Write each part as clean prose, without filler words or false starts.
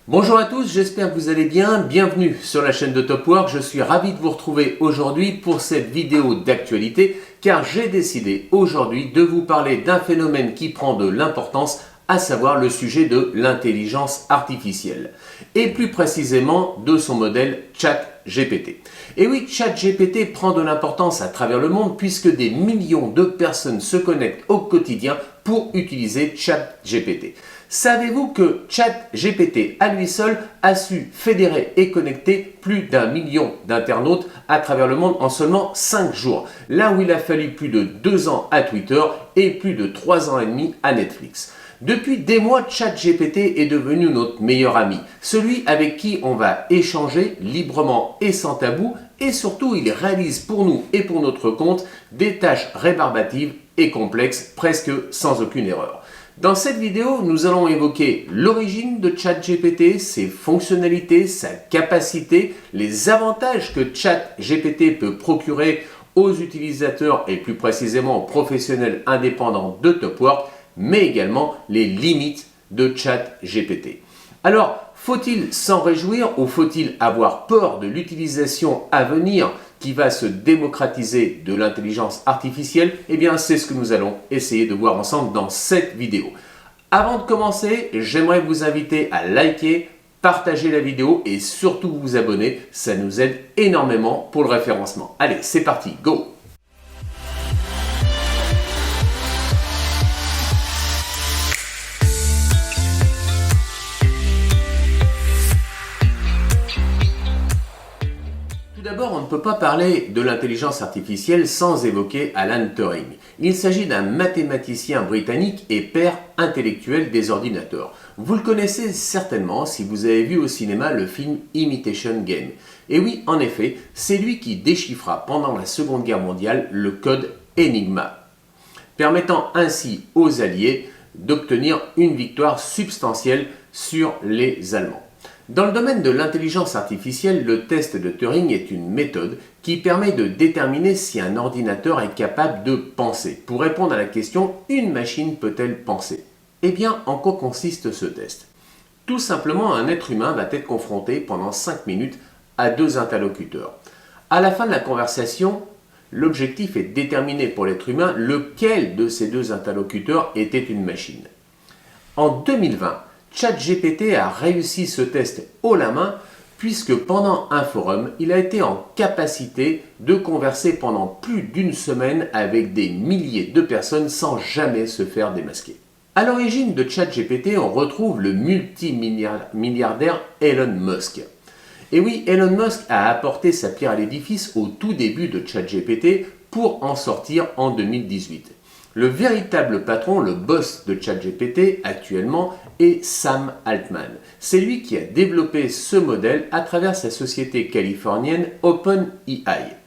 Bonjour à tous, j'espère que vous allez bien. Bienvenue sur la chaîne de Topwork. Je suis ravi de vous retrouver aujourd'hui pour cette vidéo d'actualité car j'ai décidé aujourd'hui de vous parler d'un phénomène qui prend de l'importance, à savoir le sujet de l'intelligence artificielle et plus précisément de son modèle ChatGPT. Et oui, ChatGPT prend de l'importance à travers le monde puisque des millions de personnes se connectent au quotidien pour utiliser ChatGPT. Savez-vous que ChatGPT à lui seul a su fédérer et connecter plus d'1 million d'internautes à travers le monde en seulement 5 jours, là où il a fallu plus de 2 ans à Twitter et plus de 3 ans et demi à Netflix. Depuis des mois, ChatGPT est devenu notre meilleur ami, celui avec qui on va échanger librement et sans tabou, et surtout il réalise pour nous et pour notre compte des tâches rébarbatives et complexes, presque sans aucune erreur. Dans cette vidéo, nous allons évoquer l'origine de ChatGPT, ses fonctionnalités, sa capacité, les avantages que ChatGPT peut procurer aux utilisateurs et plus précisément aux professionnels indépendants de Topwork, mais également les limites de ChatGPT. Alors, faut-il s'en réjouir ou faut-il avoir peur de l'utilisation à venir qui va se démocratiser de l'intelligence artificielle? Eh bien, c'est ce que nous allons essayer de voir ensemble dans cette vidéo. Avant de commencer, j'aimerais vous inviter à liker, partager la vidéo et surtout vous abonner. Ça nous aide énormément pour le référencement. Allez, c'est parti, go! Tout d'abord, on ne peut pas parler de l'intelligence artificielle sans évoquer Alan Turing. Il s'agit d'un mathématicien britannique et père intellectuel des ordinateurs. Vous le connaissez certainement si vous avez vu au cinéma le film Imitation Game. Et oui, en effet, c'est lui qui déchiffra pendant la Seconde Guerre mondiale le code Enigma, permettant ainsi aux Alliés d'obtenir une victoire substantielle sur les Allemands. Dans le domaine de l'intelligence artificielle, le test de Turing est une méthode qui permet de déterminer si un ordinateur est capable de penser. Pour répondre à la question « Une machine peut-elle penser ?» Eh bien, en quoi consiste ce test? Tout simplement, un être humain va être confronté pendant 5 minutes à deux interlocuteurs. À la fin de la conversation, l'objectif est de déterminer pour l'être humain lequel de ces deux interlocuteurs était une machine. En 2020, ChatGPT a réussi ce test haut la main puisque pendant un forum, il a été en capacité de converser pendant plus d'une semaine avec des milliers de personnes sans jamais se faire démasquer. À l'origine de ChatGPT, on retrouve le multimilliardaire Elon Musk. Et oui, Elon Musk a apporté sa pierre à l'édifice au tout début de ChatGPT pour en sortir en 2018. Le véritable patron, le boss de ChatGPT actuellement, est Sam Altman. C'est lui qui a développé ce modèle à travers sa société californienne OpenAI.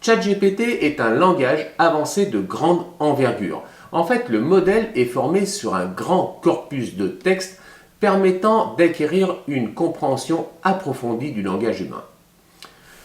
ChatGPT est un langage avancé de grande envergure. En fait, le modèle est formé sur un grand corpus de texte permettant d'acquérir une compréhension approfondie du langage humain.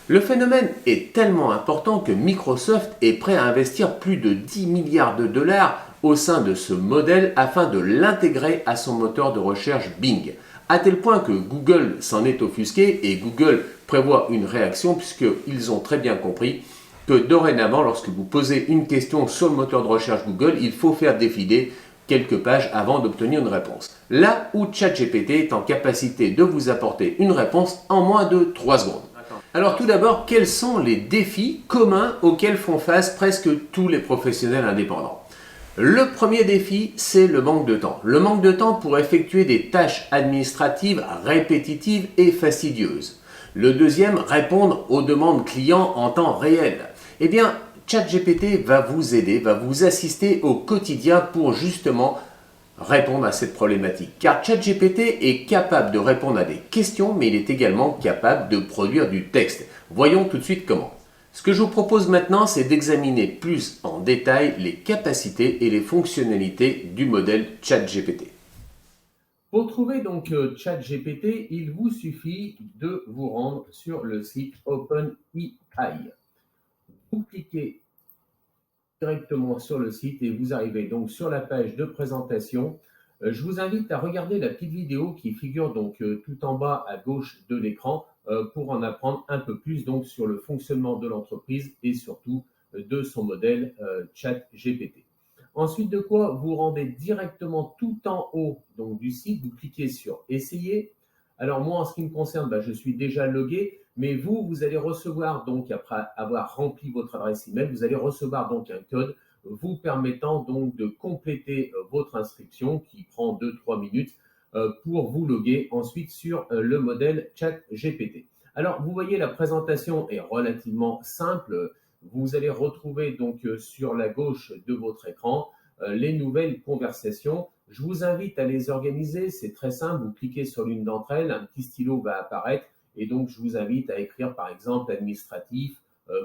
Le phénomène est tellement important que Microsoft est prêt à investir plus de 10 milliards de dollars au sein de ce modèle afin de l'intégrer à son moteur de recherche Bing, à tel point que Google s'en est offusqué et Google prévoit une réaction puisqu'ils ont très bien compris que dorénavant, lorsque vous posez une question sur le moteur de recherche Google, il faut faire défiler quelques pages avant d'obtenir une réponse. Là où ChatGPT est en capacité de vous apporter une réponse en moins de 3 secondes. Alors tout d'abord, quels sont les défis communs auxquels font face presque tous les professionnels indépendants? Le premier défi, c'est le manque de temps. Le manque de temps pour effectuer des tâches administratives répétitives et fastidieuses. Le deuxième, répondre aux demandes clients en temps réel. Eh bien, ChatGPT va vous aider, va vous assister au quotidien pour justement répondre à cette problématique. Car ChatGPT est capable de répondre à des questions, mais il est également capable de produire du texte. Voyons tout de suite comment. Ce que je vous propose maintenant, c'est d'examiner plus en détail les capacités et les fonctionnalités du modèle ChatGPT. Pour trouver donc ChatGPT, il vous suffit de vous rendre sur le site OpenAI. Vous cliquez directement sur le site et vous arrivez donc sur la page de présentation Je vous invite à regarder la petite vidéo qui figure donc tout en bas à gauche de l'écran pour en apprendre un peu plus donc sur le fonctionnement de l'entreprise et surtout de son modèle ChatGPT. Ensuite de quoi vous rendez directement tout en haut donc, du site, vous cliquez sur Essayer. Alors moi, en ce qui me concerne, je suis déjà logué, mais vous allez recevoir donc, après avoir rempli votre adresse email, vous allez recevoir donc un code vous permettant donc de compléter votre inscription qui prend 2-3 minutes pour vous loguer ensuite sur le modèle ChatGPT. Alors, vous voyez, la présentation est relativement simple. Vous allez retrouver donc sur la gauche de votre écran les nouvelles conversations. Je vous invite à les organiser, c'est très simple. Vous cliquez sur l'une d'entre elles, un petit stylo va apparaître et donc je vous invite à écrire par exemple administratif,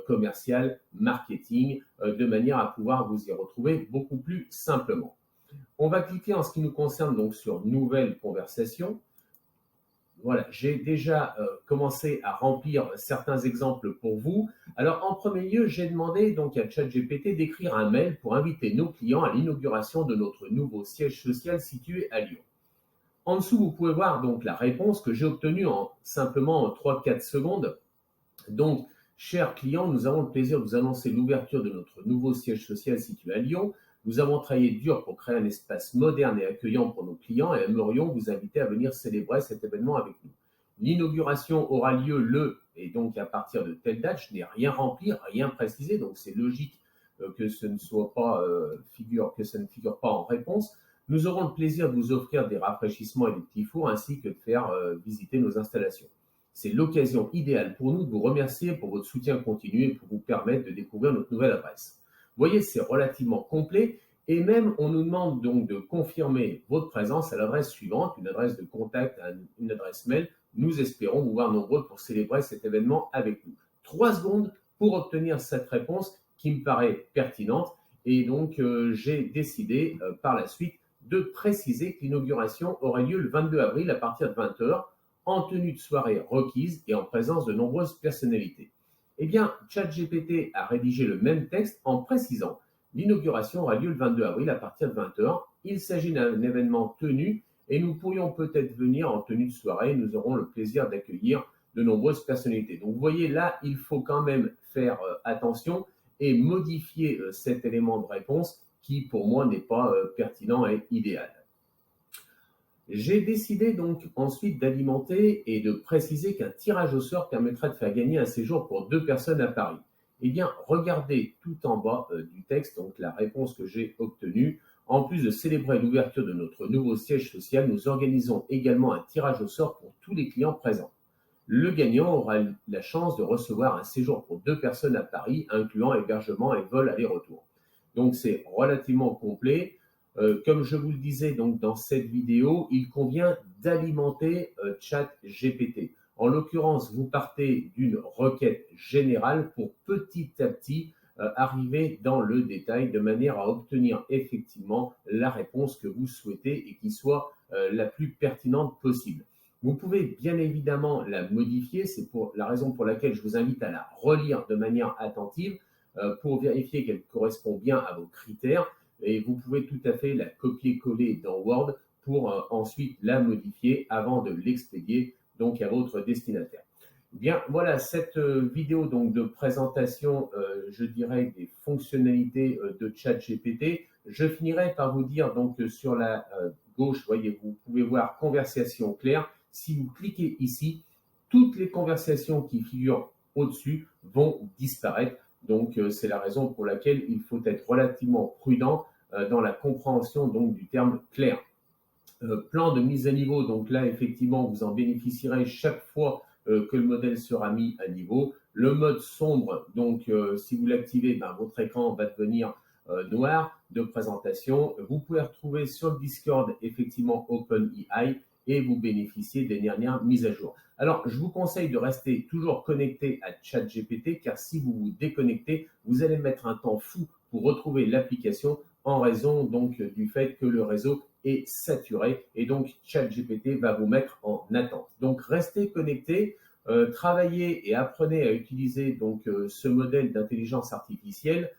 commercial, marketing, de manière à pouvoir vous y retrouver beaucoup plus simplement. On va cliquer en ce qui nous concerne donc sur Nouvelles conversations. Voilà, j'ai déjà commencé à remplir certains exemples pour vous. Alors, en premier lieu, j'ai demandé donc à ChatGPT d'écrire un mail pour inviter nos clients à l'inauguration de notre nouveau siège social situé à Lyon. En dessous, vous pouvez voir donc la réponse que j'ai obtenue en simplement 3-4 secondes. Donc, chers clients, nous avons le plaisir de vous annoncer l'ouverture de notre nouveau siège social situé à Lyon. Nous avons travaillé dur pour créer un espace moderne et accueillant pour nos clients et aimerions vous inviter à venir célébrer cet événement avec nous. L'inauguration aura lieu le, et donc à partir de telle date, je n'ai rien rempli, rien précisé, donc c'est logique que ce ne soit pas que ça ne figure pas en réponse. Nous aurons le plaisir de vous offrir des rafraîchissements et des petits fours ainsi que de faire visiter nos installations. C'est l'occasion idéale pour nous de vous remercier pour votre soutien continu et pour vous permettre de découvrir notre nouvelle adresse. Vous voyez, c'est relativement complet et même on nous demande donc de confirmer votre présence à l'adresse suivante, une adresse de contact, une adresse mail. Nous espérons vous voir nombreux pour célébrer cet événement avec nous. 3 secondes pour obtenir cette réponse qui me paraît pertinente et donc j'ai décidé par la suite de préciser que l'inauguration aurait lieu le 22 avril à partir de 20h en tenue de soirée requise et en présence de nombreuses personnalités. Eh bien, ChatGPT a rédigé le même texte en précisant l'inauguration aura lieu le 22 avril à partir de 20h. Il s'agit d'un événement tenu et nous pourrions peut-être venir en tenue de soirée. Nous aurons le plaisir d'accueillir de nombreuses personnalités. Donc, vous voyez, là, il faut quand même faire attention et modifier cet élément de réponse qui, pour moi, n'est pas pertinent et idéal. J'ai décidé donc ensuite d'alimenter et de préciser qu'un tirage au sort permettrait de faire gagner un séjour pour 2 personnes à Paris. Eh bien, regardez tout en bas du texte, donc la réponse que j'ai obtenue. En plus de célébrer l'ouverture de notre nouveau siège social, nous organisons également un tirage au sort pour tous les clients présents. Le gagnant aura la chance de recevoir un séjour pour 2 personnes à Paris, incluant hébergement et vol aller-retour. Donc, c'est relativement complet. Comme je vous le disais donc dans cette vidéo, il convient d'alimenter ChatGPT. En l'occurrence, vous partez d'une requête générale pour petit à petit arriver dans le détail de manière à obtenir effectivement la réponse que vous souhaitez et qui soit la plus pertinente possible. Vous pouvez bien évidemment la modifier, c'est pour la raison pour laquelle je vous invite à la relire de manière attentive pour vérifier qu'elle correspond bien à vos critères. Et vous pouvez tout à fait la copier-coller dans Word pour ensuite la modifier avant de l'expédier donc à votre destinataire. Bien, voilà cette vidéo donc de présentation, je dirais, des fonctionnalités de ChatGPT. Je finirai par vous dire donc sur la gauche, voyez, vous pouvez voir conversation claire. Si vous cliquez ici, toutes les conversations qui figurent au-dessus vont disparaître. Donc, c'est la raison pour laquelle il faut être relativement prudent dans la compréhension donc du terme clair. Plan de mise à niveau, donc là, effectivement, vous en bénéficierez chaque fois que le modèle sera mis à niveau. Le mode sombre, donc si vous l'activez, votre écran va devenir noir de présentation. Vous pouvez retrouver sur le Discord, effectivement, OpenAI et vous bénéficiez des dernières mises à jour. Alors, je vous conseille de rester toujours connecté à ChatGPT car si vous vous déconnectez, vous allez mettre un temps fou pour retrouver l'application en raison donc du fait que le réseau est saturé et donc ChatGPT va vous mettre en attente. Donc, restez connecté, travaillez et apprenez à utiliser donc ce modèle d'intelligence artificielle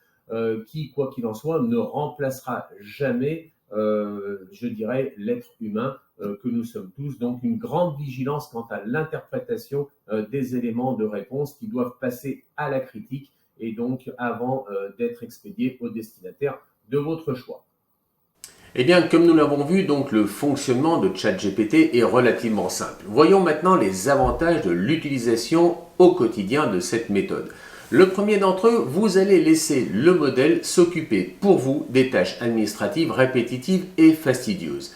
qui, quoi qu'il en soit, ne remplacera jamais je dirais, l'être humain que nous sommes tous. Donc une grande vigilance quant à l'interprétation des éléments de réponse qui doivent passer à la critique et donc avant d'être expédiés au destinataire de votre choix. Eh bien, comme nous l'avons vu, donc le fonctionnement de ChatGPT est relativement simple. Voyons maintenant les avantages de l'utilisation au quotidien de cette méthode. Le premier d'entre eux, vous allez laisser le modèle s'occuper pour vous des tâches administratives répétitives et fastidieuses.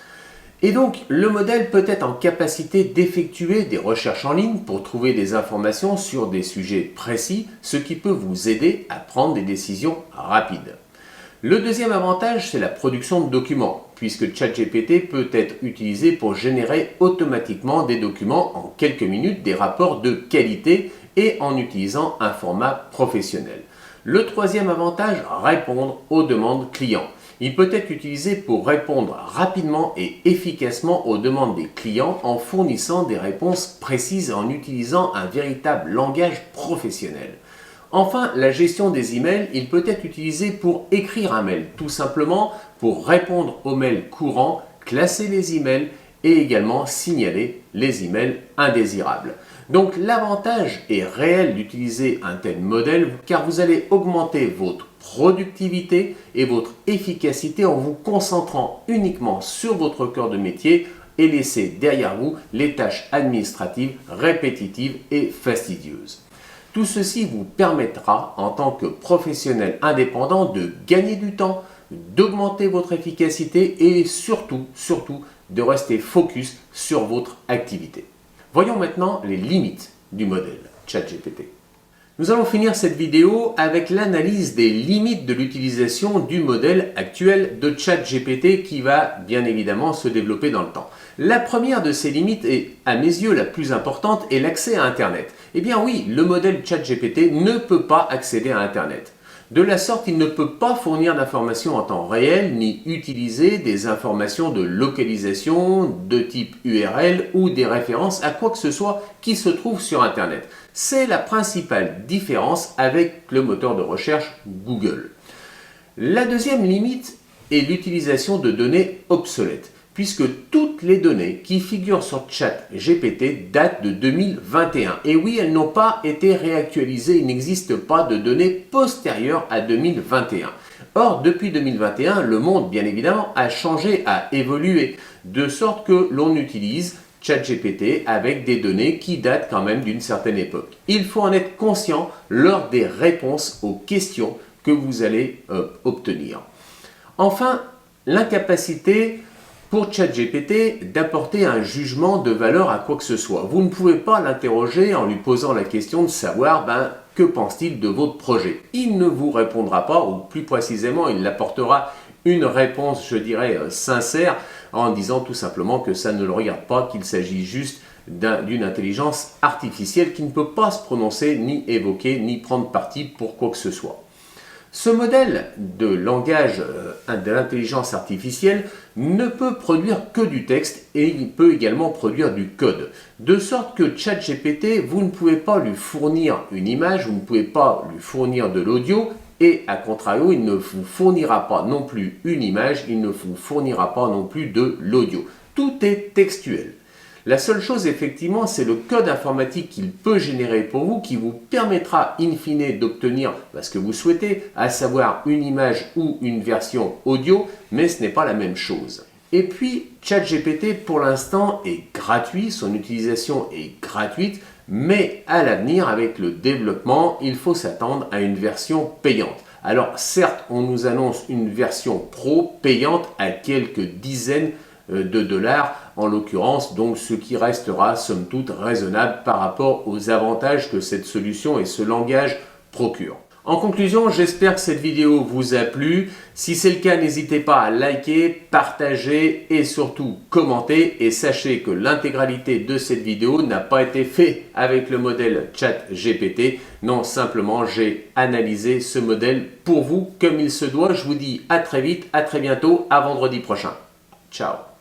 Et donc, le modèle peut être en capacité d'effectuer des recherches en ligne pour trouver des informations sur des sujets précis, ce qui peut vous aider à prendre des décisions rapides. Le deuxième avantage, c'est la production de documents, puisque ChatGPT peut être utilisé pour générer automatiquement des documents en quelques minutes, des rapports de qualité et en utilisant un format professionnel. Le troisième avantage, répondre aux demandes clients. Il peut être utilisé pour répondre rapidement et efficacement aux demandes des clients en fournissant des réponses précises et en utilisant un véritable langage professionnel. Enfin, la gestion des emails, il peut être utilisé pour écrire un mail, tout simplement pour répondre aux mails courants, classer les emails et également signaler les emails indésirables. Donc l'avantage est réel d'utiliser un tel modèle car vous allez augmenter votre productivité et votre efficacité en vous concentrant uniquement sur votre cœur de métier et laisser derrière vous les tâches administratives répétitives et fastidieuses. Tout ceci vous permettra, en tant que professionnel indépendant, de gagner du temps, d'augmenter votre efficacité et surtout, de rester focus sur votre activité. Voyons maintenant les limites du modèle ChatGPT. Nous allons finir cette vidéo avec l'analyse des limites de l'utilisation du modèle actuel de ChatGPT qui va bien évidemment se développer dans le temps. La première de ces limites, et à mes yeux la plus importante, est l'accès à Internet. Eh bien oui, le modèle ChatGPT ne peut pas accéder à Internet. De la sorte, il ne peut pas fournir d'informations en temps réel ni utiliser des informations de localisation de type URL ou des références à quoi que ce soit qui se trouve sur Internet. C'est la principale différence avec le moteur de recherche Google. La deuxième limite est l'utilisation de données obsolètes, puisque toutes les données qui figurent sur ChatGPT datent de 2021. Et oui, elles n'ont pas été réactualisées, il n'existe pas de données postérieures à 2021. Or, depuis 2021, le monde, bien évidemment, a changé, a évolué, de sorte que l'on utilise ChatGPT avec des données qui datent quand même d'une certaine époque. Il faut en être conscient lors des réponses aux questions que vous allez obtenir. Enfin, l'incapacité pour ChatGPT d'apporter un jugement de valeur à quoi que ce soit. Vous ne pouvez pas l'interroger en lui posant la question de savoir que pense-t-il de votre projet. Il ne vous répondra pas, ou plus précisément, il apportera une réponse, je dirais, sincère, en disant tout simplement que ça ne le regarde pas, qu'il s'agit juste d'une intelligence artificielle qui ne peut pas se prononcer, ni évoquer, ni prendre parti pour quoi que ce soit. Ce modèle de langage de l'intelligence artificielle ne peut produire que du texte et il peut également produire du code. De sorte que ChatGPT, vous ne pouvez pas lui fournir une image, vous ne pouvez pas lui fournir de l'audio et à contrario, il ne vous fournira pas non plus une image, il ne vous fournira pas non plus de l'audio. Tout est textuel. La seule chose, effectivement, c'est le code informatique qu'il peut générer pour vous qui vous permettra in fine d'obtenir ce que vous souhaitez, à savoir une image ou une version audio, mais ce n'est pas la même chose. Et puis, ChatGPT, pour l'instant, est gratuit, son utilisation est gratuite, mais à l'avenir, avec le développement, il faut s'attendre à une version payante. Alors, certes, on nous annonce une version pro payante à quelques dizaines de dollars en l'occurrence, donc ce qui restera somme toute raisonnable par rapport aux avantages que cette solution et ce langage procurent. En conclusion, j'espère que cette vidéo vous a plu. Si c'est le cas, n'hésitez pas à liker, partager et surtout commenter. Et sachez que l'intégralité de cette vidéo n'a pas été faite avec le modèle ChatGPT. Non, simplement, j'ai analysé ce modèle pour vous comme il se doit. Je vous dis à très vite, à très bientôt, à vendredi prochain. Ciao.